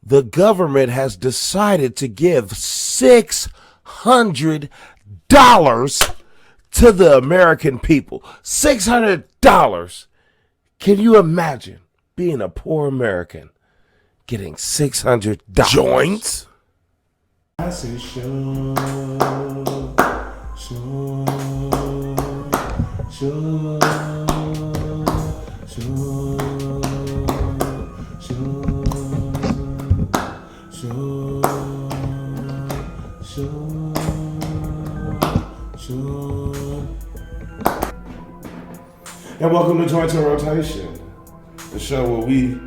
the government has decided to give $600 to the American people. $600. Can you imagine being a poor American getting $600? Joints? I say sure. And welcome to Joints in Rotation, the show where we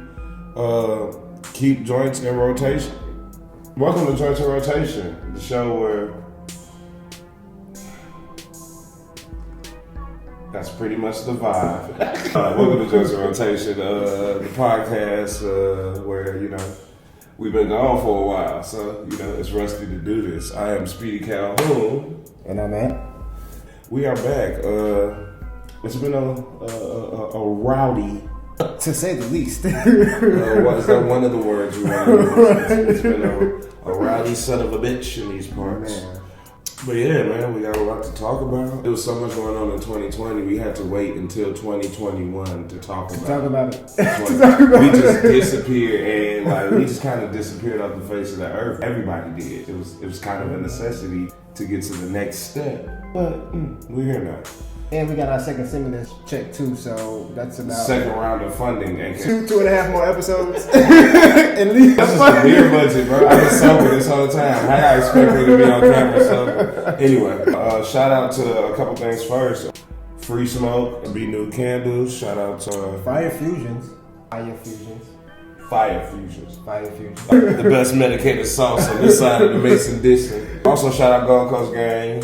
keep joints in rotation. Welcome to Joints in Rotation, the show where that's pretty much the vibe. Welcome to Joints in Rotation, the podcast where, you know, we've been gone for a while, so, you know, it's rusty to do this. I am Speedy Calhoun. And I'm Matt. We are back. It's been a rowdy, to say the least. is that one of the words you want to use? It's been a rowdy son of a bitch in these parts. Man. But yeah, man, we got a lot to talk about. There was so much going on in 2020, we had to wait until 2021 to talk about it. We just disappeared, and we just kind of disappeared off the face of the earth. Everybody did. It was kind of a necessity to get to the next step. But we're here now. And we got our second stimulus check too, so that's about second round of funding. Two and a half more episodes. At least that's just a beer budget, bro. I've been sober this whole time. How I expect me to be on camera? So anyway, shout out to a couple things first. Free smoke and be new candles. Shout out to Fire Fusions. The best medicated sauce on this side of the Mason Dixon. Also, shout out Gold Coast Gang.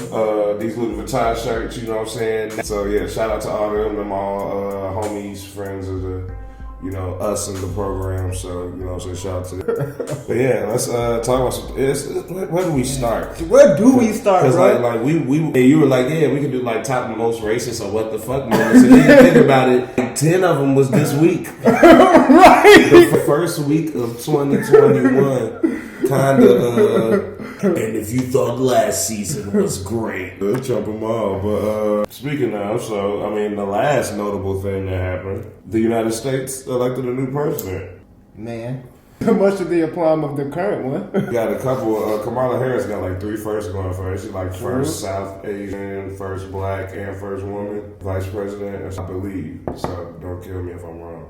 These Louis Vuitton shirts, you know what I'm saying? So, yeah, shout out to all them all homies, friends of the, you know, us in the program. So, you know what I'm saying? Shout out to them. But yeah, let's talk about some. Where do we start? Where do we start, bro? Like you were like, yeah, we can do like top most racist or what the fuck moments. And then you think about it, 10 of them was this week. Right. The first week of 2021, kind of. And if you thought last season was great, let's jump them all. But speaking of, so I mean, the last notable thing that happened, the United States elected a new president. Man, much to the aplomb of the current one. Got a couple. Kamala Harris got like 3 firsts going for her. She's like first South Asian, first Black, and first woman vice president, I believe. So don't kill me if I'm wrong.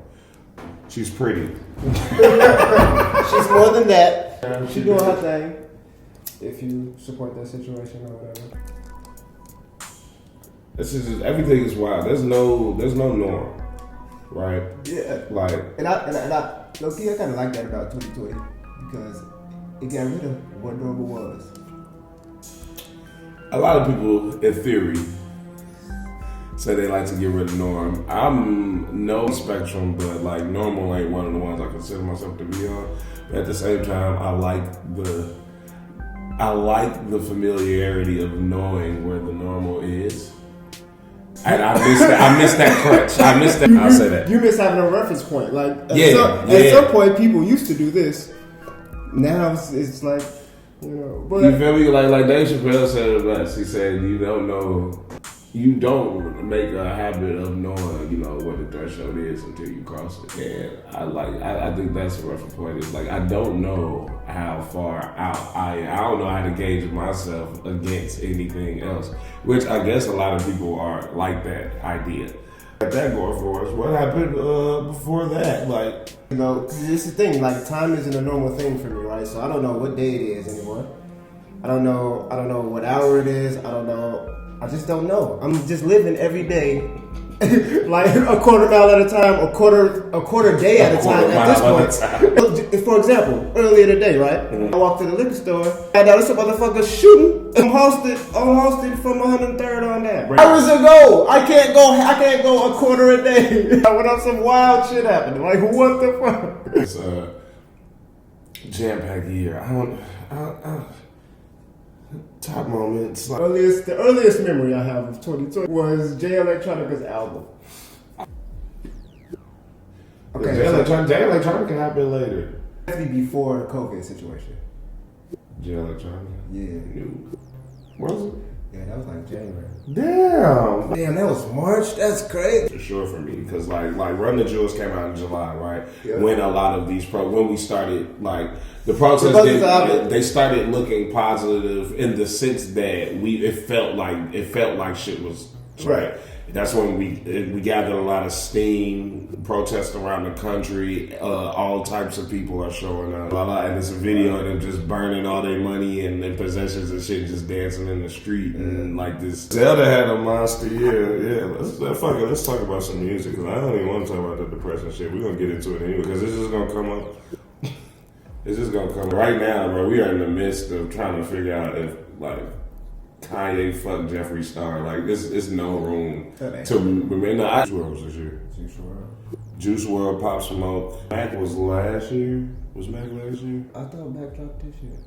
She's pretty. She's more than that. She's doing her thing. If you support that situation or whatever. This is just, everything is wild. There's no norm, right? Yeah. Like, and I low-key, I kind of like that about 2020 because it got rid of what normal was. A lot of people, in theory, say they like to get rid of norm. I'm no spectrum, but like normal ain't one of the ones I consider myself to be on. But at the same time, I like the familiarity of knowing where the normal is. And I miss that crutch. I'll say that. You miss having a reference point. Like, at some point, people used to do this. Now it's like, you know. But you feel me? Like Dave Chappelle said it best. He said, you don't make a habit of knowing, you know, what the threshold is until you cross it. And I think that's a reference point. It's like, I don't know how far out I don't know how to gauge myself against anything else, which I guess a lot of people are like that idea. That going for us. What happened before that? Like, you know, it's the thing. Like, time isn't a normal thing for me, right? So I don't know what day it is anymore. I don't know what hour it is. I just don't know. I'm just living every day, like a quarter mile at a time, a quarter day at a time at this point. For example, earlier today, right? Mm-hmm. I walked to the liquor store, and now this motherfucker shooting. I'm hosted from 103rd on that. Hours ago, I can't go a quarter a day without some wild shit happening. Like, what the fuck? It's a jam-packed year. Top moments. The earliest memory I have of 2020 was JIR Electronica's album. Okay, Jay Electronica happened later. Definitely before the COVID situation. JIR Electronic? Yeah. No. Was it? Yeah, that was like January. Damn, that was March? That's crazy. For sure for me, because like Run the Jewels came out in July, right? Yeah. When a lot of these when we started, like, the protests, they started looking positive in the sense that it felt like shit was right. That's when we gathered a lot of steam, protests around the country. All types of people are showing up. And it's a video of them just burning all their money and their possessions and shit, just dancing in the street. And like this. Zelda had a monster year. Yeah, let's talk about some music. Because I don't even want to talk about the depression shit. We're going to get into it anyway. Because it's just going to come up. It's just going to come up. Right now, bro, we are in the midst of trying to figure out if, like, Kanye fucked Jeffree Star. Like, it's no room to remember. Juice WRLD was this year. Juice WRLD, Pop Smoke. Mac was last year. Was Mac last year? I thought Mac dropped this year.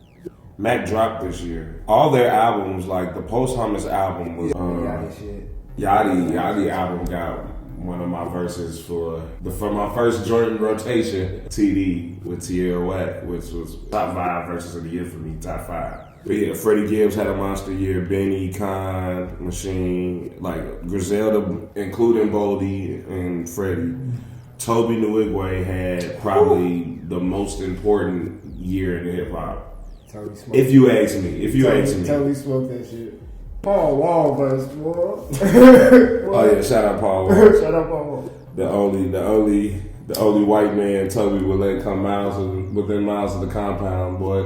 Mac dropped this year. All their albums, like the posthumous album was Yachty album got one of my verses for my first Jordan rotation TD with Tierra Whack, which was top 5 verses of the year for me, top 5. But yeah, Freddie Gibbs had a monster year. Benny, Khan, Machine, like Griselda, including Boldy and Freddie. Toby Nwigwe had probably the most important year in hip hop. If you ask me. Toby smoked that shit. Paul Wall verse, boy. Oh yeah, shout out Paul Wall. Shout out Paul Wall. The only white man Toby would let come within miles of the compound, boy.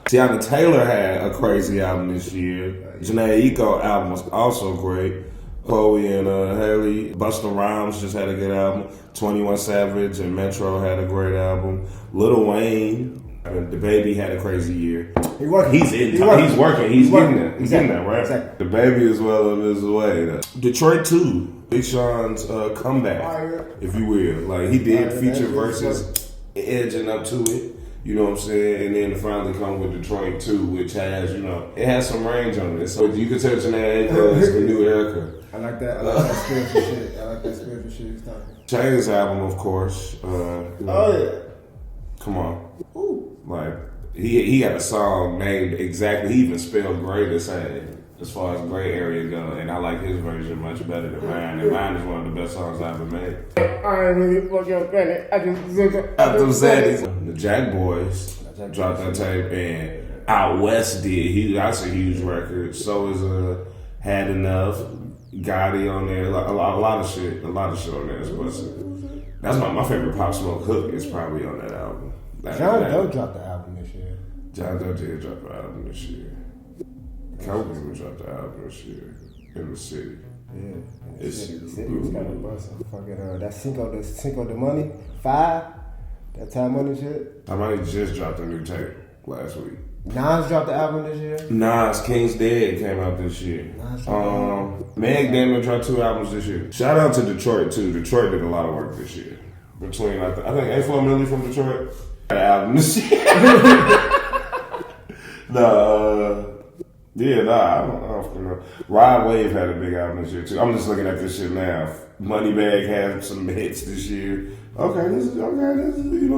Tiana Taylor had a crazy album this year. Janae Eiko album was also great. Chloe and Haley. Busta Rhymes just had a good album. 21 Savage and Metro had a great album. Lil Wayne, the Baby had a crazy year. He's working. He's getting there. He's getting there, right? Exactly. The Baby is well on his way. Detroit 2. Big Sean's comeback, if you will. Like, he did feature verses edging up to it. You know what I'm saying? And then to finally come with Detroit 2, which has, it has some range on it. So you can tell Janae Aiko is the new Erica. I like that. I like that spiritual shit. I like that spiritual shit he's talking. Chain's album, of course. Yeah. Come on. Ooh. Like, he had a song named exactly, he even spelled gray the same as far as gray area go, and I like his version much better than mine, and mine is one of the best songs I ever made. I ain't really fucking offended. I just The Jack Boys dropped that tape, and Out West did. That's a huge record. So is Had Enough, Gotti on there, a lot of shit on there. That's my favorite Pop Smoke hook is probably on that album. John Doe dropped the album this year. John Doe did drop the album this year. Kobe would drop the album this year in the city. Yeah, the city was kind of busting. Fucking that Cinco de Money 5. That Time Money shit. Time Money just dropped a new tape last week. Nas dropped the album this year. Nas King's Dead came out this year. Meg Damon dropped 2 albums this year. Shout out to Detroit too. Detroit did a lot of work this year. Between I think A4 Millie from Detroit had an album this year. I don't know. Rod Wave had a big album this year too. I'm just looking at this shit now. Moneybagg had some hits this year. Okay, this is you know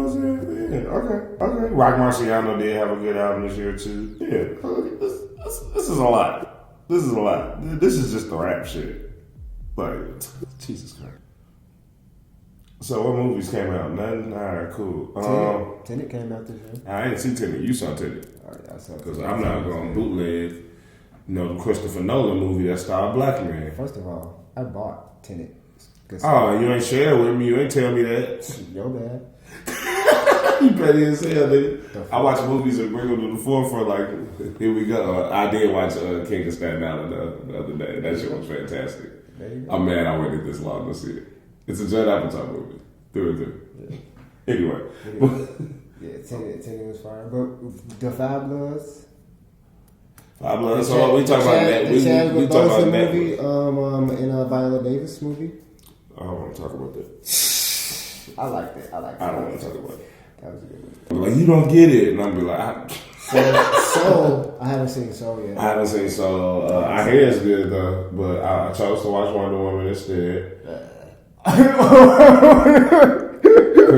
what I'm saying? Yeah, okay. Rock Marciano did have a good album this year too. Yeah, this is a lot. This is just the rap shit. Like, Jesus Christ. So what movies came out? Nothing? Alright, cool. Tenet came out this year. I ain't seen Tenet. You saw Tenet. Alright, I saw it. Because I'm not going bootleg. The Christopher Nolan movie that starred Black Man. First of all, I bought Tenet. Oh, you ain't share with me. You ain't tell me that. Your bad. You petty as hell, nigga. I watch movies and bring them to the forefront. Like, here we go. I did watch King of Staten Island the other day. That shit was fantastic. I'm mad I waited this long to see it. It's a Judd Apatow movie. Through and through. Yeah. Anyway. Tenet was fire. But the Five Bloods. Five Bloods. So we talk about that. We talk about that movie. In a Viola Davis movie. I don't want to talk about that. I like that. I don't want to talk about it. That was a good one. Like, you don't get it, and I'm be like, Soul. I haven't seen Soul yet. I haven't seen Soul. I hear it's good though, but I chose to watch Wonder Woman instead.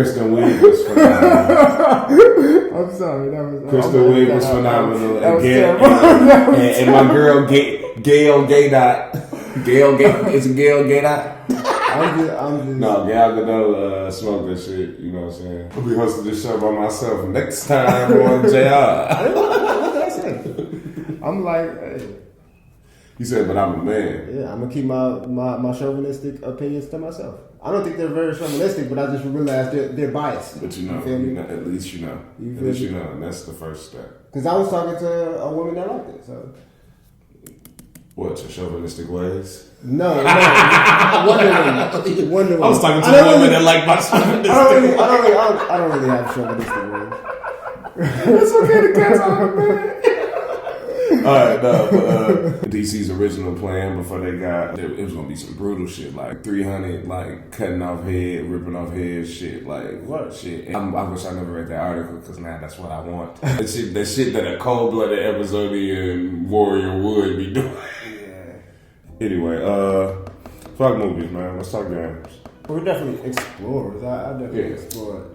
Kristen Wiig was phenomenal. I'm sorry, that was Kristen Wiig was phenomenal. That was And my girl Gail Gadot. Is it Gail Gadot? I'm just. No, Gal Gadot smoked that shit. You know what I'm saying? I'll be hosting this show by myself next time on JR. What did I say? I'm like, hey. You said, but I'm a man. Yeah, I'm gonna keep my chauvinistic opinions to myself. I don't think they're very chauvinistic, but I just realized they're biased. But you know, at least you know. At least you know, and that's the first step. Because I was talking to a woman that liked it, so. What, your chauvinistic ways? No. Wonder Woman. I was talking to a woman that liked my chauvinistic ways. I don't really have chauvinistic ways. It's okay to catch on, man. Alright, no, but DC's original plan before they got it was gonna be some brutal shit, like 300, like cutting off head, ripping off head, shit, like what shit. And I wish I never read that article because now that's what I want. that shit that a cold-blooded Amazonian warrior would be doing. Yeah. Anyway, fuck movies, man. Let's talk games. We're definitely explorers. I definitely explored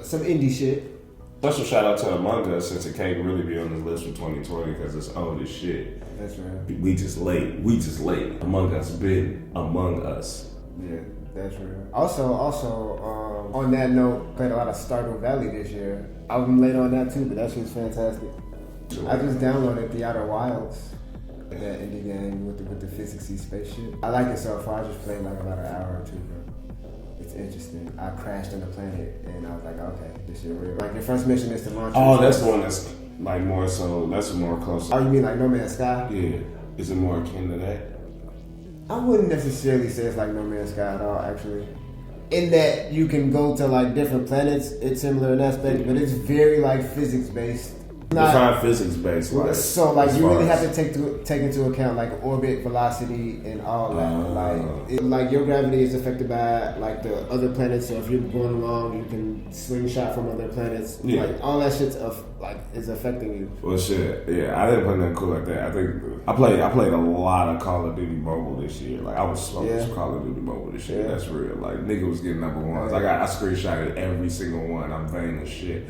some indie shit. Special shout out to Among Us since it can't really be on the list for 2020 because it's old as shit. That's right. We just late. Among Us been among us. Yeah, that's real. Also, on that note, played a lot of Stardew Valley this year. I'm late on that too, but that shit's fantastic. I just downloaded The Outer Wilds, that indie game with the physicsy space shit. I like it so far. I just played like about an hour or two, bro. It's interesting. I crashed on the planet and I was like, okay, this shit real. Like, your first mission is to launch. Oh, that's the one that's like more so. That's more close. Oh, you mean like No Man's Sky? Yeah. Is it more akin to that? I wouldn't necessarily say it's like No Man's Sky at all, actually. In that you can go to like different planets. It's similar in aspect, but it's very like physics based. Define physics based. Like, so like you really have to take into account like orbit, velocity, and all that. Like your gravity is affected by like the other planets. So if you're going along, you can slingshot from other planets. Yeah. Like all that shit's is affecting you. Well, shit. Yeah, I didn't play nothing cool like that. I think I played a lot of Call of Duty Mobile this year. Like I was smoking some Call of Duty Mobile this year. Yeah. That's real. Like nigga was getting number ones. I screenshotted every single one. I'm vain as shit.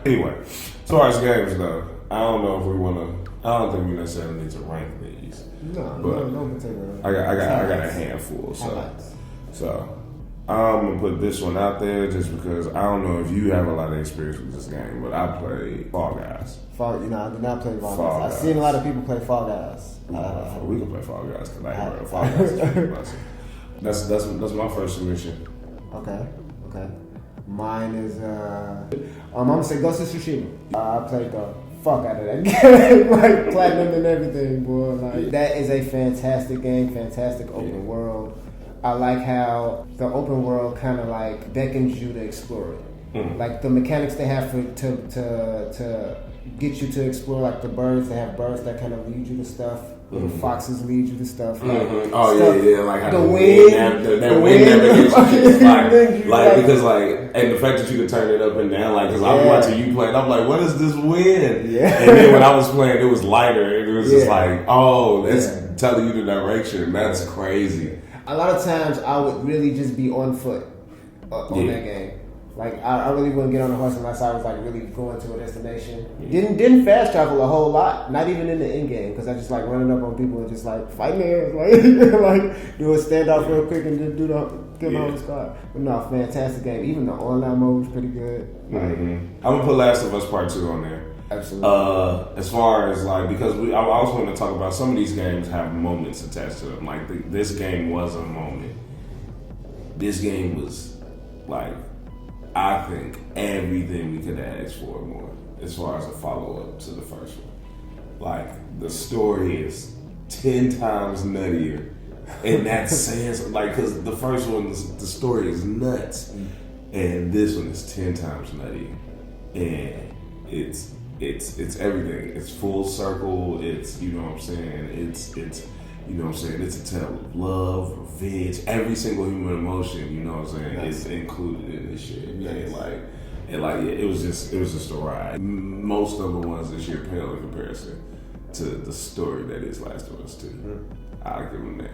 Anyway. As far as games though, I don't know if we want to. I don't think we necessarily need to rank these. No particular. I got a handful. So I'm gonna put this one out there just because I don't know if you have a lot of experience with this game, but I played Fall Guys. I did not play Fall Guys. I've seen a lot of people play Fall Guys. We can play Fall Guys because I ain't heard Fall Guys. That's my first submission. Okay. Mine is I'm gonna say Ghost of Tsushima. I played the fuck out of that game, like platinum and everything, boy. Like that is a fantastic game, fantastic open world. I like how the open world kind of like beckons you to explore it. Like the mechanics they have to get you to explore, like the birds. They have birds that kind of lead you to stuff. Little foxes lead you to stuff. Like, yeah, like how the wind navigates like because and the fact that you can turn it up and down, like because I'm watching you play, and I'm like, what is this wind? Yeah. And then when I was playing, it was lighter. It was just like, oh, that's telling you the direction. That's crazy. A lot of times I would really just be on foot on that game. Like I really wouldn't get on a horse unless I was like really going to a destination. Didn't fast travel a whole lot, not even in the end game, because I just like running up on people and just like fighting there, like do a standoff real quick and then get on the spot. But no, fantastic game. Even the online mode was pretty good. I'm gonna put Last of Us Part 2 on there. Absolutely. As far as like because I also want to talk about some of these games have moments attached to them. Like this game was a moment. This game was like. I think everything we could ask for more as far as a follow-up to the first one. Like, the story is 10 times nuttier in that sense. Like, because the first one, the story is nuts. And this one is 10 times nuttier. And it's everything. It's full circle. It's, you know what I'm saying? It's you know what I'm saying? It's a tale of love, revenge, every single human emotion, you know what I'm saying, is included in this shit. Yes. It was just a ride. Most of the ones this year pale in comparison to the story that is Last of Us 2. I'll give them that.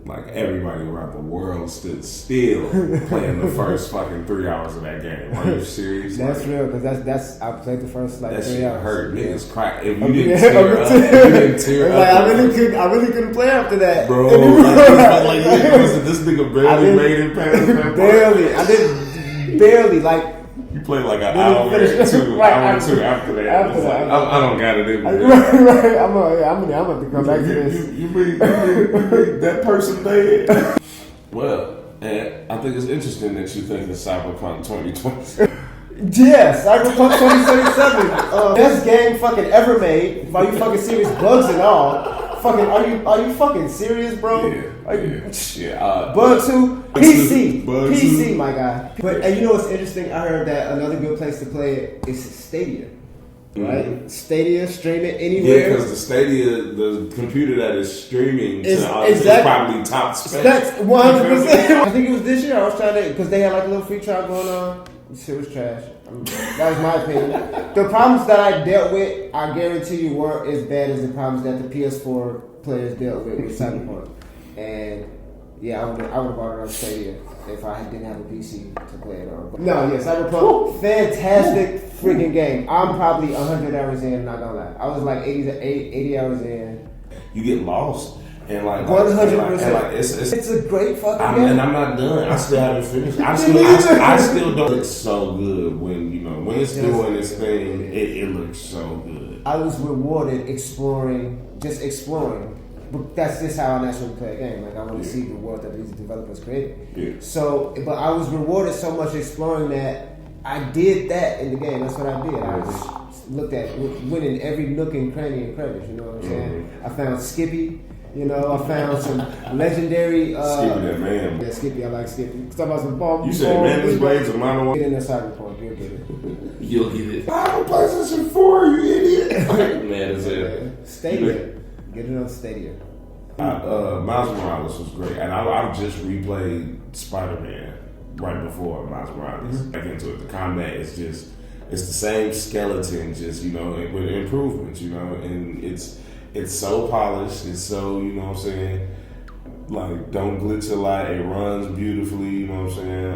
Like everybody around the world stood still playing the first fucking 3 hours of that game. Are you serious? That's real, because that's I played the first like that 3 shit hours. hurt niggas cry. If you didn't tear up, if you didn't tear like, up, I really couldn't play after that, bro. Like, listen, this nigga barely made it past that barely. I did barely like. You played like an hour or two, right, hour or two after that. After like, that. I don't got it in me. Right. I'm gonna have to come back to this. You mean that person dead? Well, and I think it's interesting that you think it's Cyberpunk 2020. Yeah, Cyberpunk 2077. Best game fucking ever made. Are you fucking serious? Bugs and all. Fucking, are you fucking serious, bro? Yeah. Bug 2, PC. Bug PC, 2. my guy. But and you know what's interesting? I heard that another good place to play it is Stadia. Right? Mm-hmm. Stadia, stream it anywhere. Yeah, because the Stadia, the computer that is streaming is is probably top spec. That's 100%. I think it was this year. I was trying to, because they had like a little free trial going on. Shit was trash. That was my opinion. The problems that I dealt with, I guarantee you, weren't as bad as the problems that the PS4 players dealt with Cyberpunk. And yeah, I would have bought it on Stadia if I didn't have a PC to play it on. But no, yeah, Cyberpunk, fantastic freaking game. I'm probably 100 hours in, not gonna lie. I was like 80 hours in. You get lost. And like 100%. It's a great fucking game. And I'm not done. I still haven't finished. I still don't. It's so good when it's doing this thing. It looks so good. I was rewarded exploring. But that's just how I naturally play a game. Like I want to see the world that these developers created. Yeah. So, but I was rewarded so much exploring that I did that in the game. That's what I did. I just looked at went in every nook and cranny and crevice. You know what I'm saying? I found Skippy. You know, I found some legendary. Skippy, that man. Yeah, Skippy. I like Skippy. Talk about some bomb. You said Mantis Blades or Mono. Get in the Cyberpunk. You'll get it. You'll get it. I have a PlayStation 4, you idiot. Man, is it? Stadia. Get it on Stadia. Miles Morales was great, and I just replayed Spider-Man right before Miles Morales. Back into it. The combat is just, it's the same skeleton, just with improvements, and it's so polished. It's so, you know what I'm saying, like don't glitch a lot. It runs beautifully, you know what I'm saying.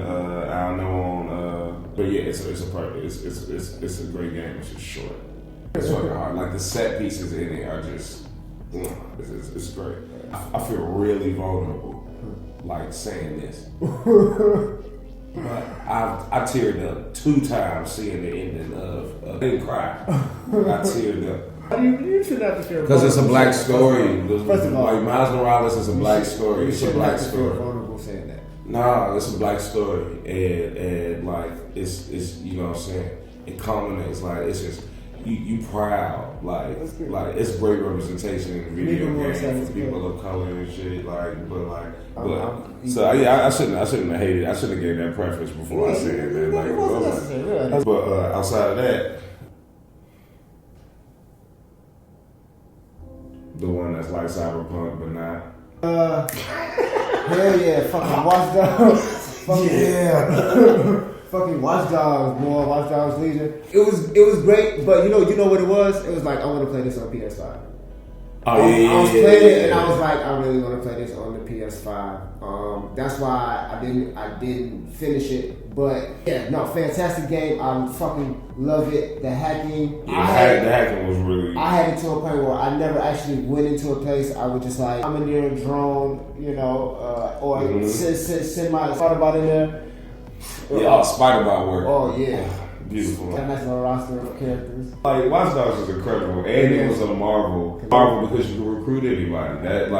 I don't know on, but yeah, it's a great game. It's just short. It's fucking hard. Like the set pieces in it are just, it's great. I feel really vulnerable, like saying this. But I teared up 2 times seeing the ending of. I didn't cry. I teared up. You should have to feel because it's a black story. First of all, like Miles Morales is a black story. It's a black story. Vulnerable saying that. Nah, it's a black story, and like it's you know what I'm saying. It culminates like it's just you proud like it's great representation in the video game for people of color and shit so I shouldn't have hated. I shouldn't have gave that preference before I said that. But outside of that. The one that's like Cyberpunk, but not. Hell yeah, fucking Watch Dogs. Yeah. Fucking Watch Dogs, boy. Watch Dogs Legion. It was great, but you know what it was? It was like, I want to play this on PS5. I was playing it, and I was like, I really want to play this on the PS5. That's why I didn't finish it. But yeah, no, fantastic game. I fucking love it. The hacking. Yeah, the hacking was really. I had it to a point where I never actually went into a place. I would just like, I'm in there, a drone, or send my Spider-Bot in there. Yeah, Spider-Bot work. Oh yeah. Beautiful. Got a nice little roster of characters. Like Watch Dogs is incredible, and it was a marvel because you can recruit anybody. That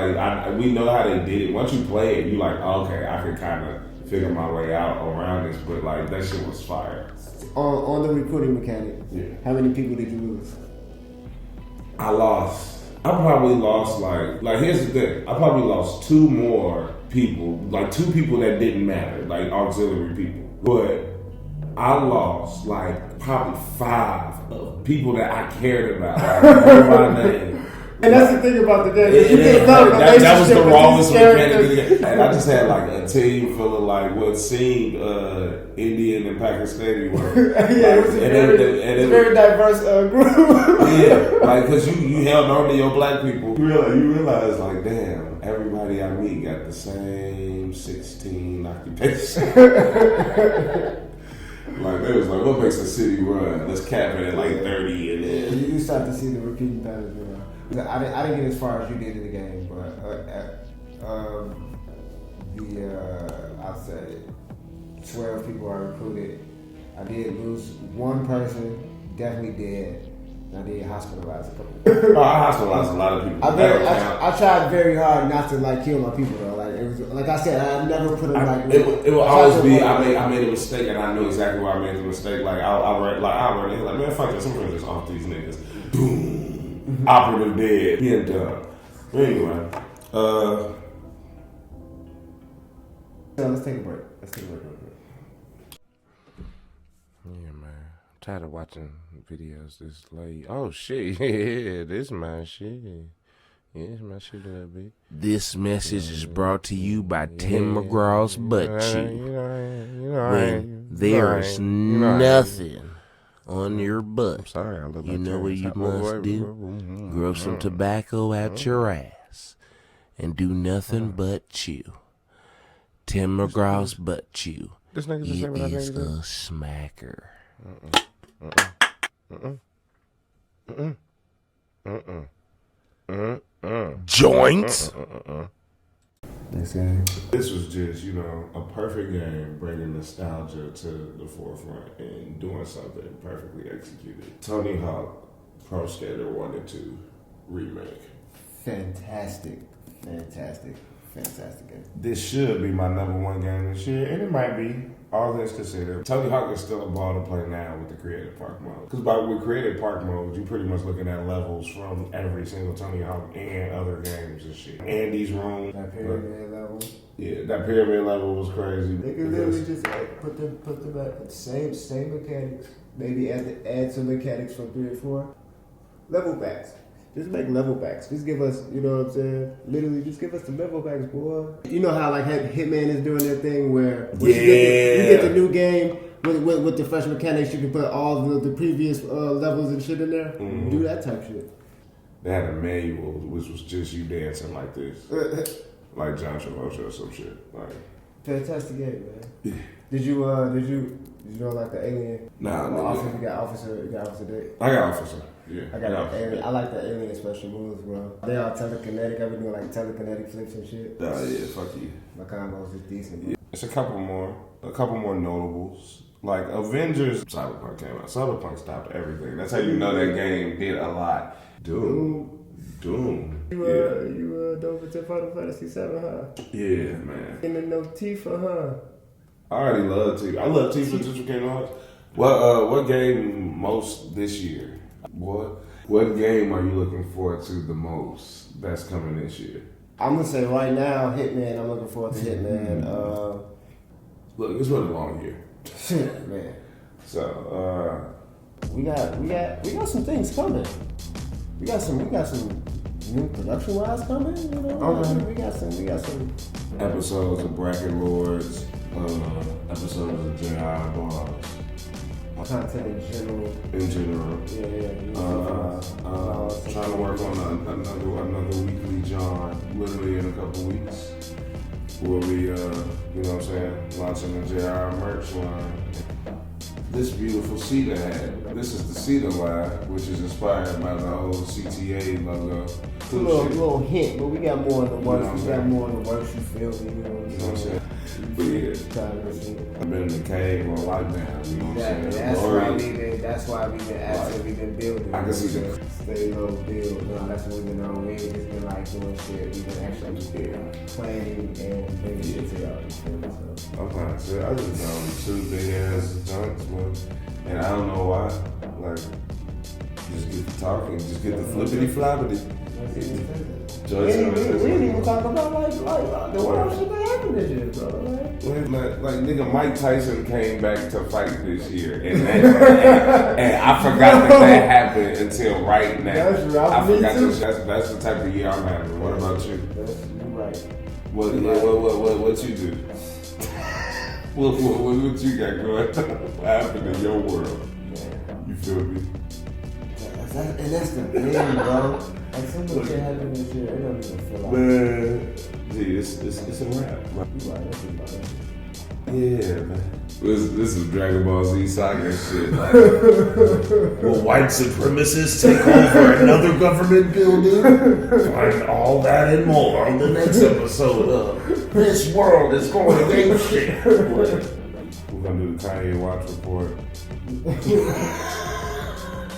we know how they did it. Once you play it, you like, okay, I can kind of figure my way out around this. But like that shit was fire. On the recruiting mechanic, how many people did you lose? I lost. I probably lost like here's the thing. I probably lost 2 more people, like 2 people that didn't matter, like auxiliary people, but. I lost like probably 5 of people that I cared about, like my name. And that's the thing about the game. That was the rawest mechanic of the game. And I just had like a team full of like what seemed Indian and Pakistani were. Yeah, it was a very diverse group. Yeah, like because you held on to your black people. You realize like, damn, everybody I meet got the same 16 occupations. Like they was like, what makes a city run? Let's cap it at like 30 and then you start to see the repeating patterns. I didn't get as far as you did in the game, but I'd say 12 people I recruited. I did lose one person, definitely dead. I did hospitalize a couple. I hospitalized a lot of people. I tried very hard not to like kill my people though. Like it was, like I said, I never put them like. It will always be. I made a mistake, and I knew exactly why I made the mistake. Like I run in, like man, fuck this. I'm gonna just off these niggas. Boom. Operative dead. Being done. Anyway, let's take a break. Real quick. Yeah, man. I'm tired of watching videos this late. Oh shit, yeah, this my shit. Yeah, it's my shit a little bit. This message is brought to you by Tim McGraw's Butt Chew. When there is nothing on your butt, I'm sorry, I you know what you must do? Grow some tobacco out your ass and do nothing but chew. Tim McGraw's Butt Chew. It is a smacker. Joints. This was just, a perfect game, bringing nostalgia to the forefront and doing something perfectly executed. Tony Hawk Pro Skater 1 and 2 remake. Fantastic game. This should be my number one game this year, and it might be. All things considered, Tony Hawk is still a ball to play now with the Creative Park mode. Because with Creative Park mode, you're pretty much looking at levels from every single Tony Hawk and other games and shit. Andy's room. That pyramid level. Yeah, that pyramid level was crazy. They could literally just put them at the same mechanics. Maybe add some mechanics from 3 and 4. Level backs. Just make level backs. Just give us, you know what I'm saying? Literally, just give us the level backs, boy. You know how like Hitman is doing their thing where you get the new game with the fresh mechanics. You can put all the previous levels and shit in there. Mm-hmm. Do that type shit. They had a manual which was just you dancing like this, like John Travolta or some shit. Like fantastic game, man. Yeah. Did you know like the alien? Nah, You got officer Dick. I got officer. Yeah. I got the alien. I like the alien special moves, bro. They are telekinetic. I've been doing like telekinetic flips and shit. Oh yeah, fuck you. My combos is decent. Yeah. It's a couple more notables. Like Avengers, Cyberpunk came out. Cyberpunk stopped everything. That's how you know that game did a lot. Doom. You dove into Final Fantasy 7, huh? Yeah, man. And then no Tifa, huh? I already love Tifa. I love Tifa since we came out. What game most this year? What game are you looking forward to the most that's coming this year? I'm gonna say right now, Hitman. I'm looking forward to Hitman. Look, it's been a long year. Man. So we got some things coming. We got some new production wise coming. You know, okay. We got some episodes of Bracket Lords, episodes of JIR LLC. Content in general. Yeah. Trying to work on another weekly John, literally in a couple weeks. We'll be, launching the JIR merch line. This beautiful Cedar hat. This is the Cedar line, which is inspired by the old CTA logo. A little hint, but we got more in the works. We got more in the works. You feel me? You know what I'm saying? But yeah, I've been in the cave on lockdown. You know what I'm saying? That's why we've been actively been building. I can see that. Stay low, build. No, that's what we've been on. We ain't just been like doing shit. We've been actually planning and bringing shit to y'all. So. I'm fine. So I just done 2 big ass junks, and I don't know why. Like Just get the talking. Just get the flippity floppity. We didn't even talk about like the world shit that happened this year, bro. Like nigga, Mike Tyson came back to fight this year, and I forgot that happened until right now. That's right. I forgot that's the type of year I'm having. What about you? You're right. What you do? what you got going? What happened in your world? You feel me? And that's the thing, bro. Like some of the shit happened this year, it don't even feel like. Man, gee, it's a wrap. Bro. Yeah, man. This is Dragon Ball Z Saga shit. Like, will white supremacists take over another government building? Find all that and more on the next episode of This World is Going Ape Shit. We're gonna do the Kanye Watch report.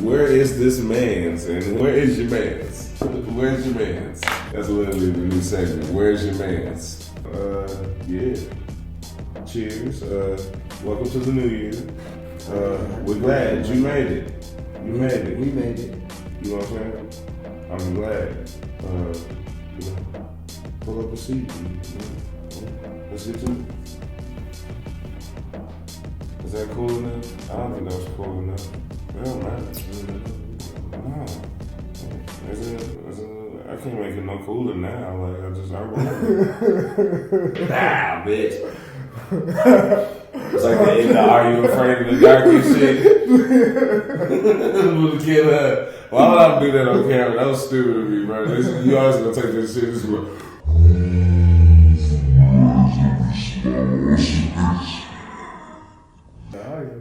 Where is this man's and where is your man's? Where's your man's? That's literally the new segment. Where's your man's? Yeah. Cheers. Welcome to the new year. We're glad you made it. You made it. We made it. You know what I'm saying? I'm glad. Pull up a seat. Let's get to it. Is that cool enough? I don't think that's cool enough. Well, man. No. I can't make it no cooler now. Like, I roll. Nah, bitch. It's like the end of Are You Afraid of the Dark and shit. Little kid, why would I do that on camera? That was stupid of me, bro. You always gonna take this shit. This is what.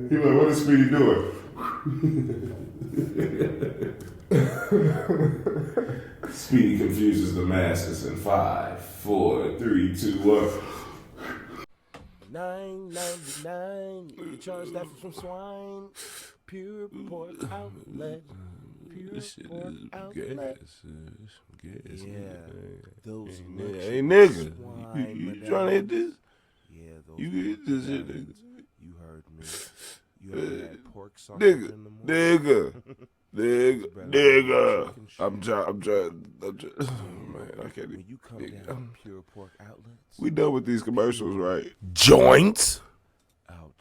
He like, what is Speedy doing? Speedy confuses the masses in 5, 4, 3, 2, 1. $9.99. You charge that from swine. Pure pork outlet. Pure pork outlet. Gas. Yeah, those Hey nigga, swine, you trying to hit this? Yeah, those. You hit this shit, nigga. You heard me. You heard that pork sauce Nigga, in the morning. nigga. I'm trying. Man, I can't When even. you come down to Pure Pork Outlets, We done with these commercials, right? Joints. out.